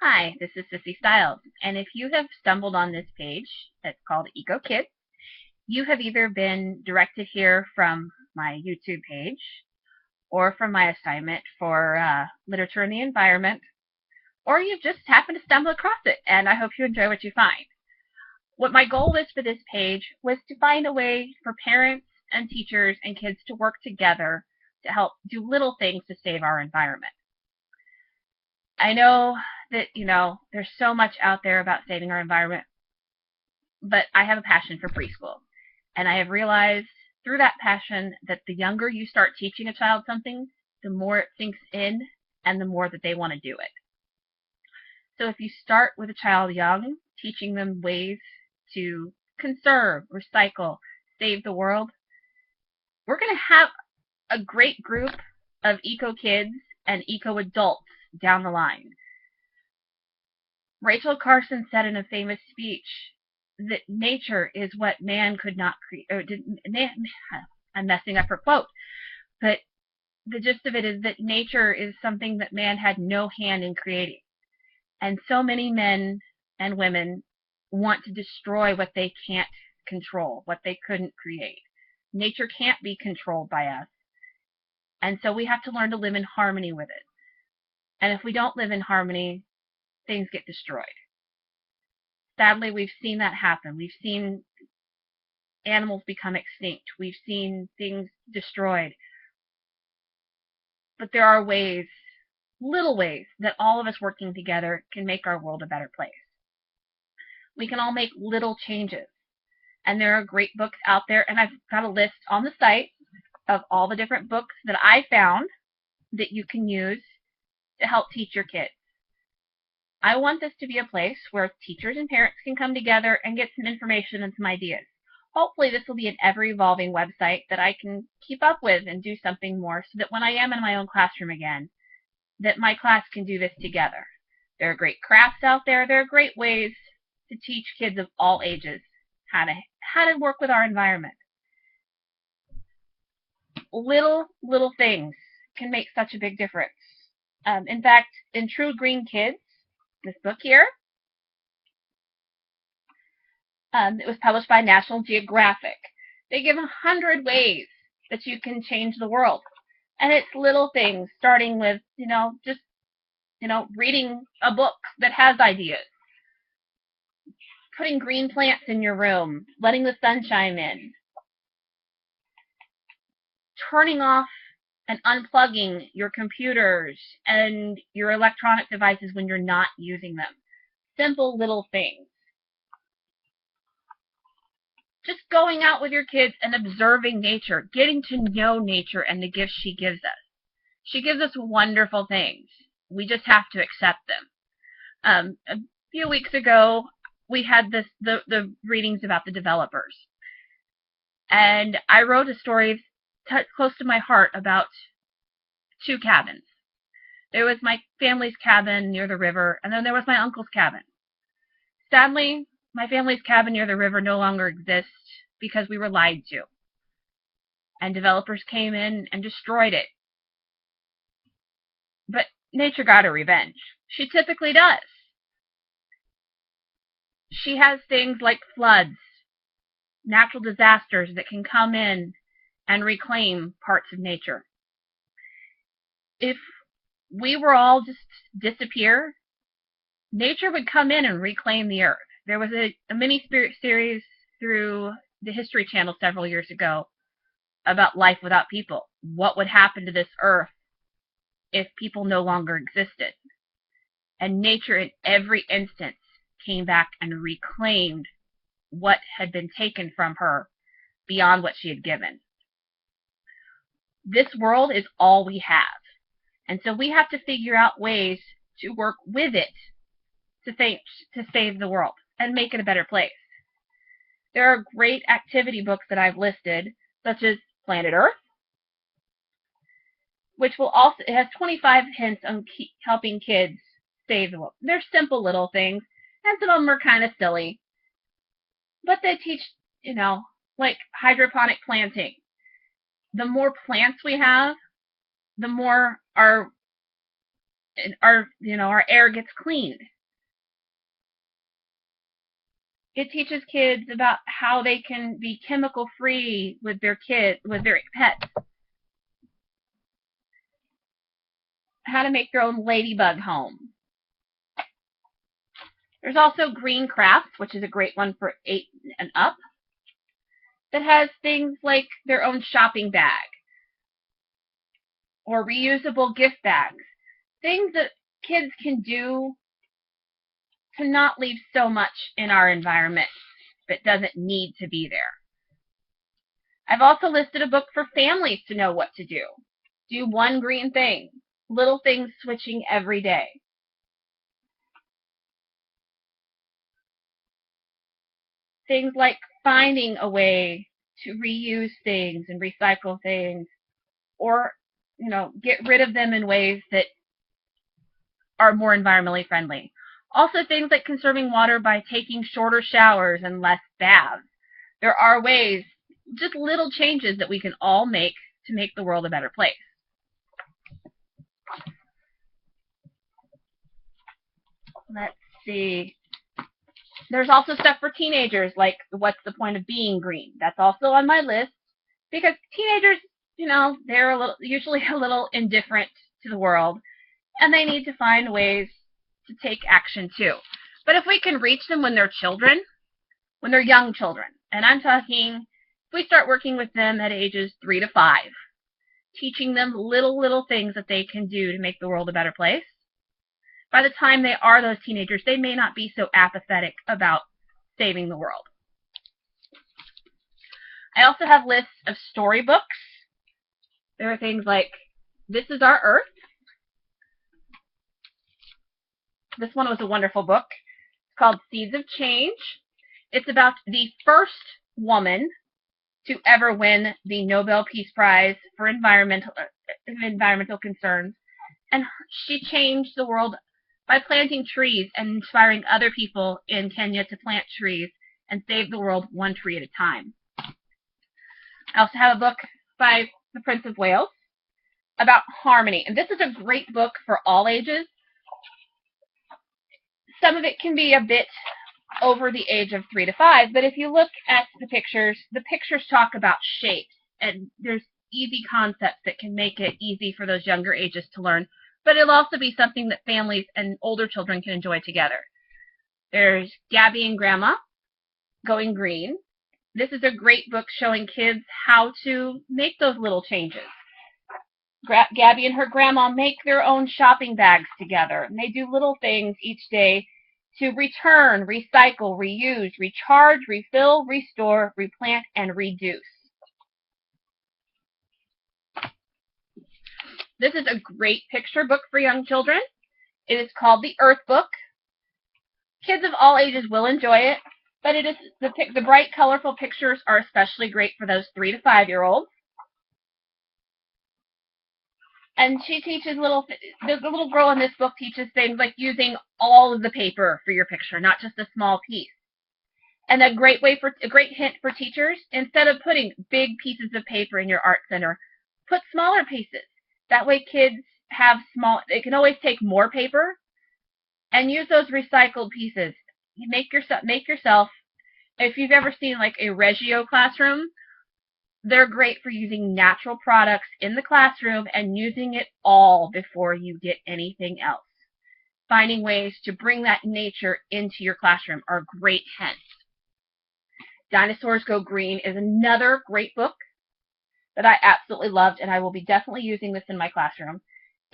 Hi, this is Sissy Styles, and if you have stumbled on this page that's called EcoKids, you have either been directed here from my YouTube page or from my assignment for literature and the environment, or you've just happened to stumble across it, and I hope you enjoy what you find. What my goal is for this page was to find a way for parents and teachers and kids to work together to help do little things to save our environment. I know that, there's so much out there about saving our environment, but I have a passion for preschool. And I have realized through that passion that the younger you start teaching a child something, the more it sinks in and the more that they want to do it. So if you start with a child young, teaching them ways to conserve, recycle, save the world, we're going to have a great group of eco kids and eco adults down the line. Rachel Carson said in a famous speech that nature is what man could not create. I'm messing up her quote, but the gist of it is that nature is something that man had no hand in creating. And so many men and women want to destroy what they can't control, what they couldn't create. Nature can't be controlled by us. And so we have to learn to live in harmony with it. And if we don't live in harmony, things get destroyed. Sadly, we've seen that happen. We've seen animals become extinct. We've seen things destroyed. But there are ways, little ways, that all of us working together can make our world a better place. We can all make little changes. And there are great books out there, and I've got a list on the site of all the different books that I found that you can use to help teach your kids. I want this to be a place where teachers and parents can come together and get some information and some ideas. Hopefully this will be an ever-evolving website that I can keep up with and do something more so that when I am in my own classroom again, that my class can do this together. There are great crafts out there. There are great ways to teach kids of all ages how to work with our environment. Little things can make such a big difference. In fact, in True Green Kids, this book here, it was published by National Geographic. They give 100 ways that you can change the world. And it's little things, starting with, just, reading a book that has ideas. Putting green plants in your room, letting the sunshine in. Turning off and unplugging your computers and your electronic devices when you're not using them. Simple little things. Just going out with your kids and observing nature, getting to know nature and the gifts she gives us. She gives us wonderful things. We just have to accept them. A few weeks ago, we had the readings about the developers. And I wrote a story close to my heart about two cabins. There was my family's cabin near the river, and then there was my uncle's cabin. Sadly, my family's cabin near the river no longer exists because we were lied to. And developers came in and destroyed it. But nature got her revenge. She typically does. She has things like floods, natural disasters that can come in and reclaim parts of nature. If we were all just disappear, nature would come in and reclaim the earth. There was a mini series through the History Channel several years ago about life without people. What would happen to this earth if people no longer existed? And nature in every instance came back and reclaimed what had been taken from her beyond what she had given. This world is all we have. And so we have to figure out ways to work with it to save the world and make it a better place. There are great activity books that I've listed, such as Planet Earth, which it has 25 hints on helping kids save the world. They're simple little things, and some of them are kind of silly. But they teach, like hydroponic planting. The more plants we have, the more our air gets cleaned. It teaches kids about how they can be chemical free with their pets, how to make their own ladybug home. There's also Green Craft, which is a great one for 8 and up, that has things like their own shopping bag or reusable gift bags, things that kids can do to not leave so much in our environment that doesn't need to be there. I've also listed a book for families to know what to do. Do one green thing, little things switching every day. Things like finding a way to reuse things and recycle things, or get rid of them in ways that are more environmentally friendly. Also things like conserving water by taking shorter showers and less baths. There are ways, just little changes that we can all make to make the world a better place. Let's see. There's also stuff for teenagers, like what's the point of being green? That's also on my list because teenagers, they're usually a little indifferent to the world, and they need to find ways to take action too. But if we can reach them when they're children, when they're young children, and I'm talking, if we start working with them at ages 3 to 5, teaching them little things that they can do to make the world a better place, by the time they are those teenagers, they may not be so apathetic about saving the world. I also have lists of storybooks. There are things like This Is Our Earth. This one was a wonderful book. It's called Seeds of Change. It's about the first woman to ever win the Nobel Peace Prize for environmental concerns. And she changed the world by planting trees and inspiring other people in Kenya to plant trees and save the world one tree at a time. I also have a book by the Prince of Wales about harmony. And this is a great book for all ages. Some of it can be a bit over the age of 3 to 5, but if you look at the pictures talk about shapes, and there's easy concepts that can make it easy for those younger ages to learn, but it'll also be something that families and older children can enjoy together. There's Gabby and Grandma, Going Green. This is a great book showing kids how to make those little changes. Gabby and her grandma make their own shopping bags together, and they do little things each day to return, recycle, reuse, recharge, refill, restore, replant, and reduce. This is a great picture book for young children. It is called The Earth Book. Kids of all ages will enjoy it, but it is the bright, colorful pictures are especially great for those 3 to 5-year-olds. And she teaches the little girl in this book teaches things like using all of the paper for your picture, not just a small piece. And a great hint for teachers, instead of putting big pieces of paper in your art center, put smaller pieces. That way kids have they can always take more paper and use those recycled pieces. Make yourself, if you've ever seen like a Reggio classroom, they're great for using natural products in the classroom and using it all before you get anything else. Finding ways to bring that nature into your classroom are great hints. Dinosaurs Go Green is another great book that I absolutely loved, and I will be definitely using this in my classroom.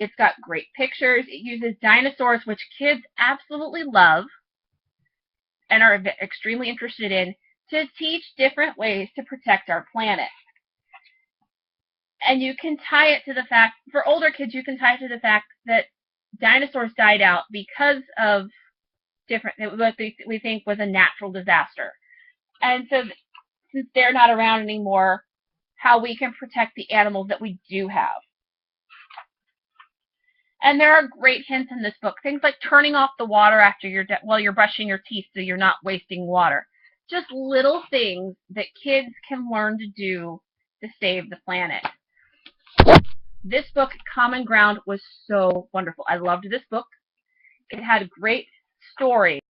It's got great pictures. It uses dinosaurs, which kids absolutely love and are extremely interested in, to teach different ways to protect our planet. And you can tie it to the fact, for older kids, you can tie it to the fact that dinosaurs died out because of what we think was a natural disaster. And so since they're not around anymore, how we can protect the animals that we do have. And there are great hints in this book. Things like turning off the water while you're brushing your teeth so you're not wasting water. Just little things that kids can learn to do to save the planet. This book, Common Ground, was so wonderful. I loved this book. It had a great story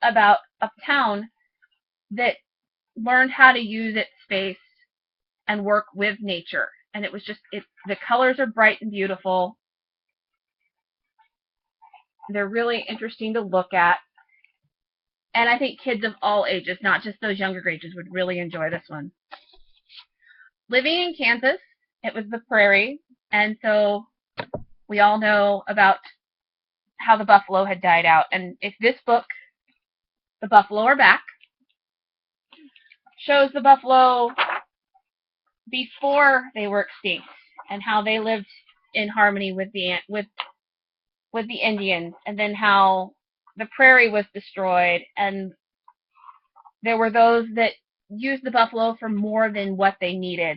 about a town that learned how to use its space and work with nature. And it was just, the colors are bright and beautiful. They're really interesting to look at. And I think kids of all ages, not just those younger ages, would really enjoy this one. Living in Kansas, it was the prairie. And so we all know about how the buffalo had died out. And if this book, The Buffalo Are Back, shows the buffalo before they were extinct and how they lived in harmony with the Indians, and then how the prairie was destroyed, and there were those that used the buffalo for more than what they needed,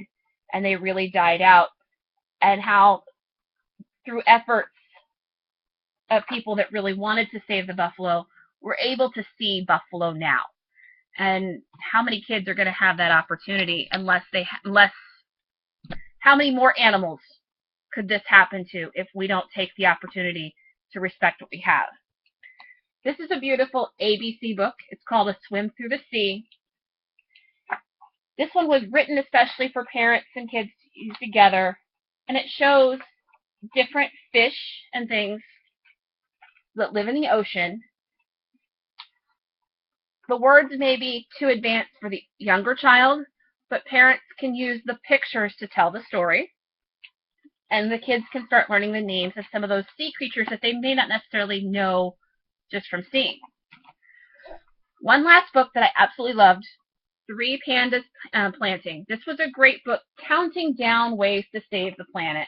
and they really died out, and how through efforts of people that really wanted to save the buffalo, we're able to see buffalo now. And how many kids are going to have that opportunity unless how many more animals could this happen to if we don't take the opportunity to respect what we have? This is a beautiful ABC book. It's called A Swim Through the Sea. This one was written especially for parents and kids to use together, and it shows different fish and things that live in the ocean. The words may be too advanced for the younger child, but parents can use the pictures to tell the story, and the kids can start learning the names of some of those sea creatures that they may not necessarily know just from seeing. One last book that I absolutely loved, Three Pandas Planting. This was a great book counting down ways to save the planet.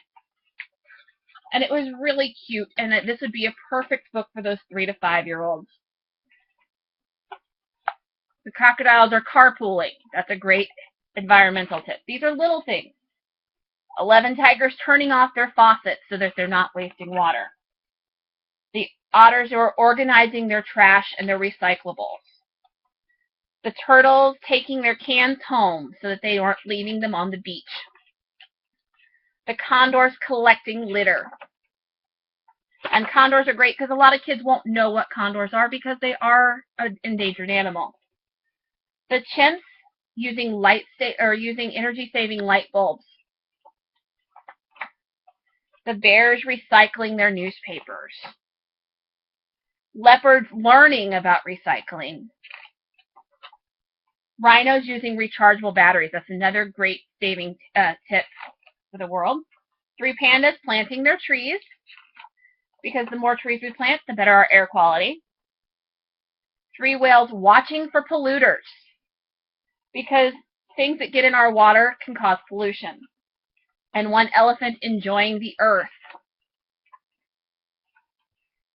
And it was really cute, and this would be a perfect book for those 3 to 5-year-olds. The crocodiles are carpooling. That's a great environmental tip. These are little things. 11 tigers turning off their faucets so that they're not wasting water. The otters are organizing their trash and their recyclables. The turtles taking their cans home so that they aren't leaving them on the beach. The condors collecting litter. And condors are great because a lot of kids won't know what condors are because they are an endangered animal. The chimps using energy-saving light bulbs. The bears recycling their newspapers. Leopards learning about recycling. Rhinos using rechargeable batteries. That's another great saving tip for the world. 3 pandas planting their trees, because the more trees we plant, the better our air quality. 3 whales watching for polluters, because things that get in our water can cause pollution. And 1 elephant enjoying the earth.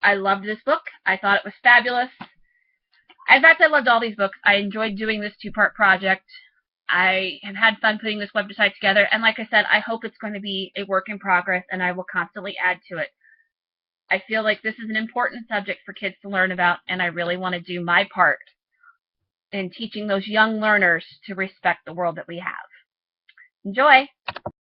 I loved this book. I thought it was fabulous. In fact, I loved all these books. I enjoyed doing this 2-part project. I have had fun putting this website together. And like I said, I hope it's going to be a work in progress, and I will constantly add to it. I feel like this is an important subject for kids to learn about, and I really want to do my part in teaching those young learners to respect the world that we have. Enjoy!